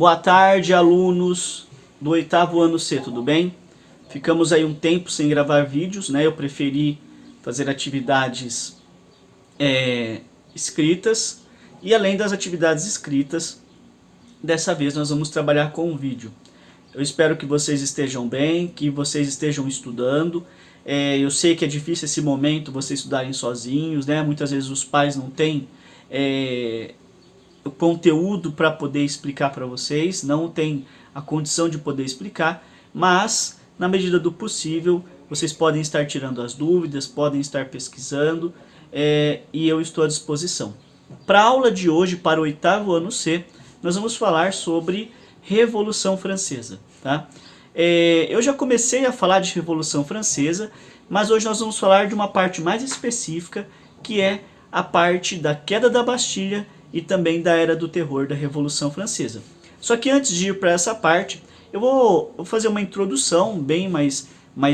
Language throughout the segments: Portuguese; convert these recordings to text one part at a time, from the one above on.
Boa tarde, alunos do 8º ano C, tudo bem? Ficamos aí um tempo sem gravar vídeos, né? Eu preferi fazer atividades escritas, e além das atividades escritas, dessa vez nós vamos trabalhar com um vídeo. Eu espero que vocês estejam bem, que vocês estejam estudando. Eu sei que é difícil esse momento vocês estudarem sozinhos, né? Muitas vezes os pais não têm o conteúdo para poder explicar para vocês, não tem a condição de poder explicar, mas na medida do possível vocês podem estar tirando as dúvidas, podem estar pesquisando, e eu estou à disposição. Para a aula de hoje, para o 8º ano C, nós vamos falar sobre Revolução Francesa. Tá? Eu já comecei a falar de Revolução Francesa, mas hoje nós vamos falar de uma parte mais específica, que é a parte da queda da Bastilha e também da Era do Terror da Revolução Francesa. Só que antes de ir para essa parte, eu vou fazer uma introdução bem mais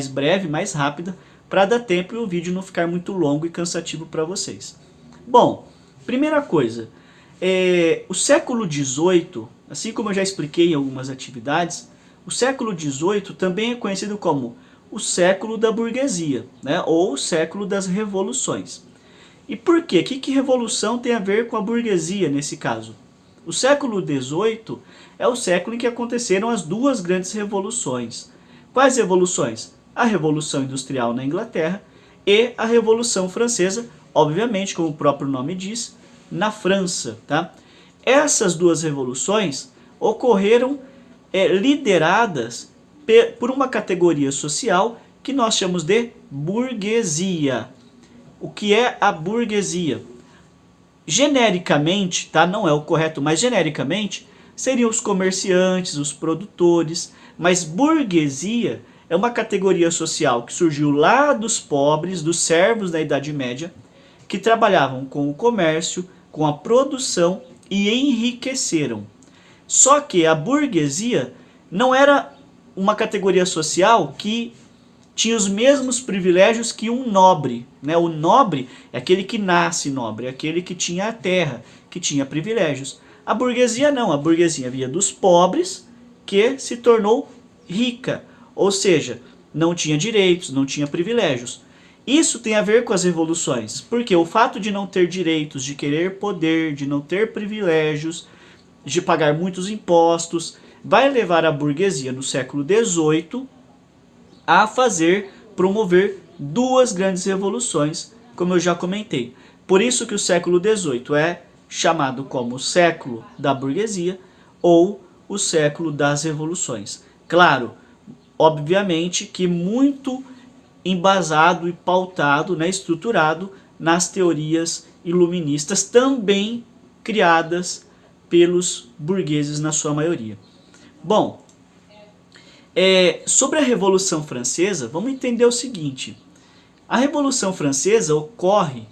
breve, mais rápida, para dar tempo e o vídeo não ficar muito longo e cansativo para vocês. Bom, primeira coisa, o século XVIII, assim como eu já expliquei em algumas atividades, o século XVIII também é conhecido como o século da burguesia, né? Ou o século das revoluções. E por quê? O que revolução tem a ver com a burguesia nesse caso? O século XVIII é o século em que aconteceram as duas grandes revoluções. Quais revoluções? A Revolução Industrial na Inglaterra e a Revolução Francesa, obviamente, como o próprio nome diz, na França. Tá? Essas duas revoluções ocorreram lideradas por uma categoria social que nós chamamos de burguesia. O que é a burguesia? Genericamente, tá? Não é o correto, mas genericamente seriam os comerciantes, os produtores, mas burguesia é uma categoria social que surgiu lá dos pobres, dos servos da Idade Média, que trabalhavam com o comércio, com a produção e enriqueceram. Só que a burguesia não era uma categoria social que tinha os mesmos privilégios que um nobre. Né? O nobre é aquele que nasce nobre, é aquele que tinha a terra, que tinha privilégios. A burguesia não, a burguesia via dos pobres que se tornou rica, ou seja, não tinha direitos, não tinha privilégios. Isso tem a ver com as revoluções, porque o fato de não ter direitos, de querer poder, de não ter privilégios, de pagar muitos impostos, vai levar a burguesia no século XVIII a promover duas grandes revoluções, como eu já comentei. Por isso que o século XVIII é chamado como o século da burguesia ou o século das revoluções. Claro, obviamente que muito embasado e pautado, né, estruturado nas teorias iluministas, também criadas pelos burgueses na sua maioria. Bom, sobre a Revolução Francesa, vamos entender o seguinte. A Revolução Francesa ocorre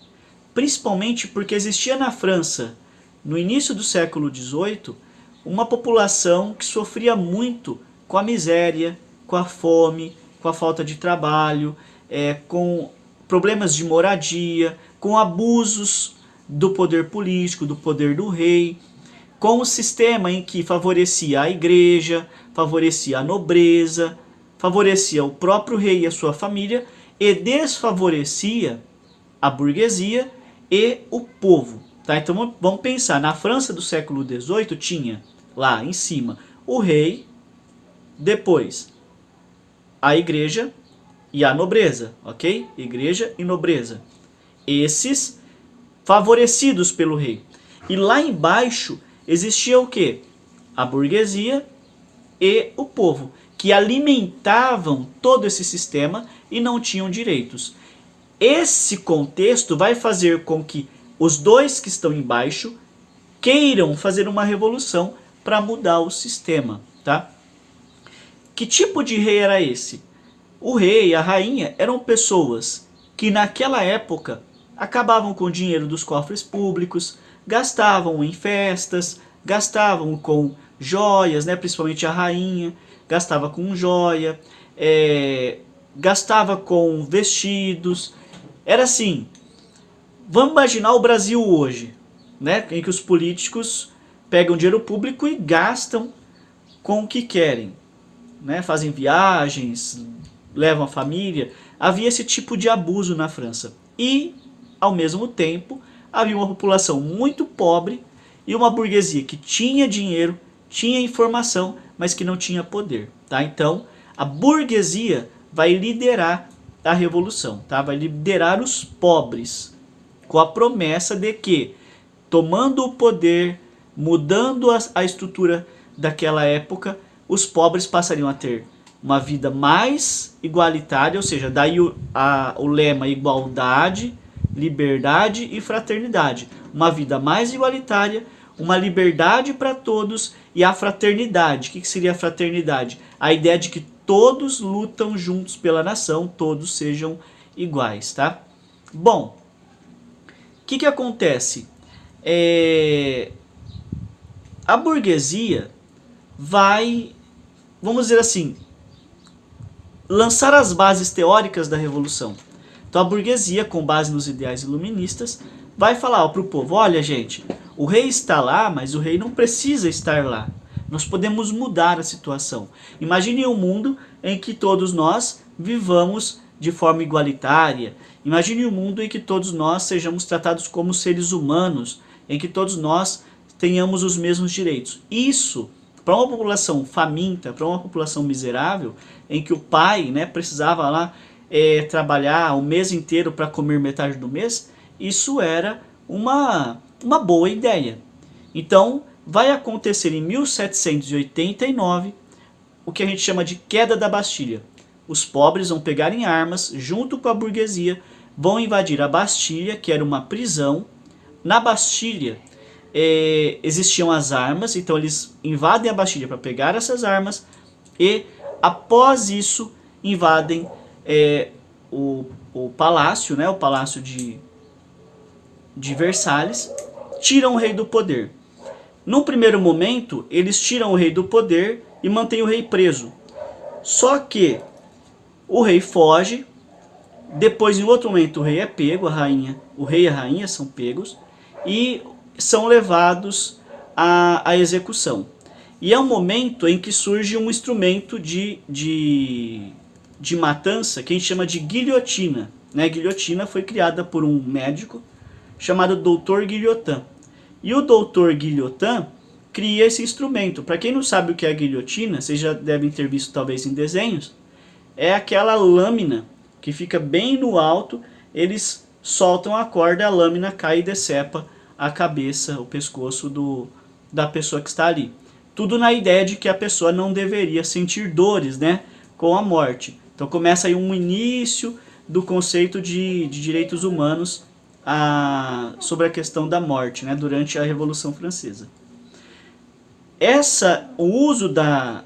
principalmente porque existia na França, no início do século XVIII, uma população que sofria muito com a miséria, com a fome, com a falta de trabalho, com problemas de moradia, com abusos do poder político, do poder do rei, com um sistema em que favorecia a igreja, favorecia a nobreza, favorecia o próprio rei e a sua família e desfavorecia a burguesia e o povo. Tá? Então vamos pensar, na França do século XVIII tinha lá em cima o rei, depois a igreja e a nobreza, ok? Igreja e nobreza. Esses favorecidos pelo rei. E lá embaixo existia o quê? A burguesia e o povo, que alimentavam todo esse sistema e não tinham direitos. Esse contexto vai fazer com que os dois que estão embaixo queiram fazer uma revolução para mudar o sistema. Tá? Que tipo de rei era esse? O rei e a rainha eram pessoas que naquela época acabavam com o dinheiro dos cofres públicos, gastavam em festas, gastavam com joias, né, principalmente a rainha, gastava com joia, gastava com vestidos. Era assim, vamos imaginar o Brasil hoje, né, em que os políticos pegam dinheiro público e gastam com o que querem, né? Fazem viagens, levam a família. Havia esse tipo de abuso na França. E, ao mesmo tempo, havia uma população muito pobre e uma burguesia que tinha dinheiro, tinha informação, mas que não tinha poder. Tá? Então, a burguesia vai liderar a revolução, tá? Vai liderar os pobres, com a promessa de que, tomando o poder, mudando a estrutura daquela época, os pobres passariam a ter uma vida mais igualitária, ou seja, daí o lema igualdade, liberdade e fraternidade. Uma vida mais igualitária, uma liberdade para todos e a fraternidade. O que seria a fraternidade? A ideia de que todos lutam juntos pela nação, todos sejam iguais, tá? Bom, o que acontece? A burguesia vai, vamos dizer assim, lançar as bases teóricas da revolução. Então a burguesia, com base nos ideais iluministas, vai falar para o povo, olha gente, o rei está lá, mas o rei não precisa estar lá. Nós podemos mudar a situação. Imagine um mundo em que todos nós vivamos de forma igualitária. Imagine um mundo em que todos nós sejamos tratados como seres humanos, em que todos nós tenhamos os mesmos direitos. Isso, para uma população faminta, para uma população miserável, em que o pai, né, precisava lá trabalhar o mês inteiro para comer metade do mês, isso era uma boa ideia. Então, vai acontecer em 1789 o que a gente chama de queda da Bastilha. Os pobres vão pegar em armas, junto com a burguesia, vão invadir a Bastilha, que era uma prisão. Na Bastilha existiam as armas, então eles invadem a Bastilha para pegar essas armas e, após isso, invadem o palácio, né, o palácio de Versalhes, tiram o rei do poder. Num primeiro momento, eles tiram o rei do poder e mantêm o rei preso. Só que o rei foge, depois em outro momento o rei é pego, o rei e a rainha são pegos e são levados à execução. E é um momento em que surge um instrumento de matança que a gente chama de guilhotina. Né? A guilhotina foi criada por um médico chamado Dr. Guillotin. E o Dr. Guillotin cria esse instrumento. Para quem não sabe o que é a guilhotina, vocês já devem ter visto talvez em desenhos, é aquela lâmina que fica bem no alto, eles soltam a corda, a lâmina cai e decepa a cabeça, o pescoço da pessoa que está ali. Tudo na ideia de que a pessoa não deveria sentir dores, né, com a morte. Então começa aí um início do conceito de direitos humanos sobre a questão da morte, né, durante a Revolução Francesa. O uso da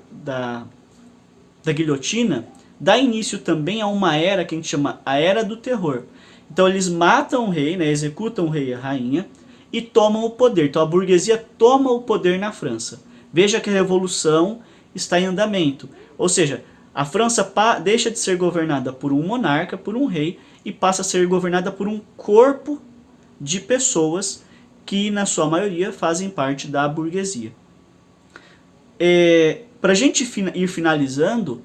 guilhotina dá início também a uma era que a gente chama a Era do Terror. Então eles matam o rei, né, executam o rei e a rainha e tomam o poder. Então a burguesia toma o poder na França. Veja que a revolução está em andamento. Ou seja, a França deixa de ser governada por um monarca, por um rei, e passa a ser governada por um corpo de pessoas que, na sua maioria, fazem parte da burguesia. Para a gente ir finalizando,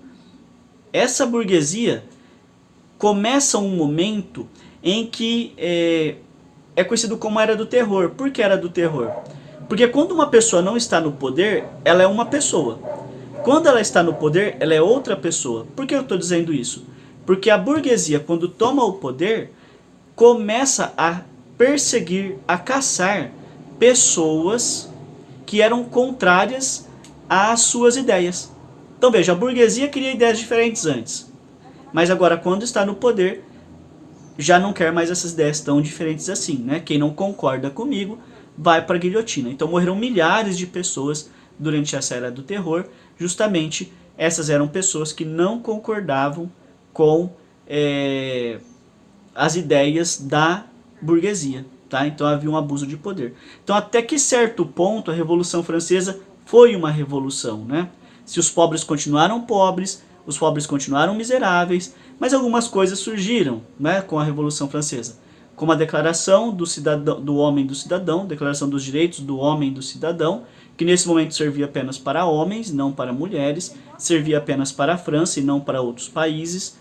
essa burguesia começa um momento em que é conhecido como Era do Terror. Por que Era do Terror? Porque quando uma pessoa não está no poder, ela é uma pessoa. Quando ela está no poder, ela é outra pessoa. Por que eu estou dizendo isso? Porque a burguesia, quando toma o poder, começa a perseguir, a caçar pessoas que eram contrárias às suas ideias. Então veja, a burguesia queria ideias diferentes antes. Mas agora, quando está no poder, já não quer mais essas ideias tão diferentes assim, né? Quem não concorda comigo vai para a guilhotina. Então morreram milhares de pessoas durante essa Era do Terror. Justamente essas eram pessoas que não concordavam com as ideias da burguesia. Tá? Então havia um abuso de poder. Então até que certo ponto a Revolução Francesa foi uma revolução, né? Se os pobres continuaram pobres, os pobres continuaram miseráveis, mas algumas coisas surgiram, né, com a Revolução Francesa. como a Declaração do Cidadão, do Homem e do Cidadão, Declaração dos Direitos do Homem e do Cidadão, que nesse momento servia apenas para homens, não para mulheres, servia apenas para a França e não para outros países.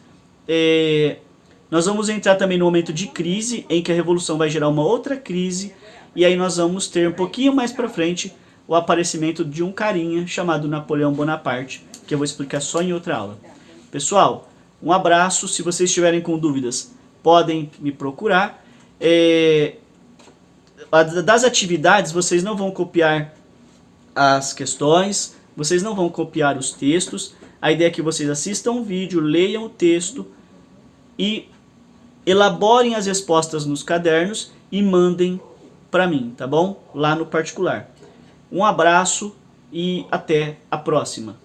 Nós vamos entrar também no momento de crise, em que a Revolução vai gerar uma outra crise, e aí nós vamos ter um pouquinho mais para frente o aparecimento de um carinha chamado Napoleão Bonaparte, que eu vou explicar só em outra aula. Pessoal, um abraço. Se vocês estiverem com dúvidas, podem me procurar. Das atividades, vocês não vão copiar as questões, vocês não vão copiar os textos. A ideia é que vocês assistam o vídeo, leiam o texto e elaborem as respostas nos cadernos e mandem para mim, tá bom? Lá no particular. Um abraço e até a próxima.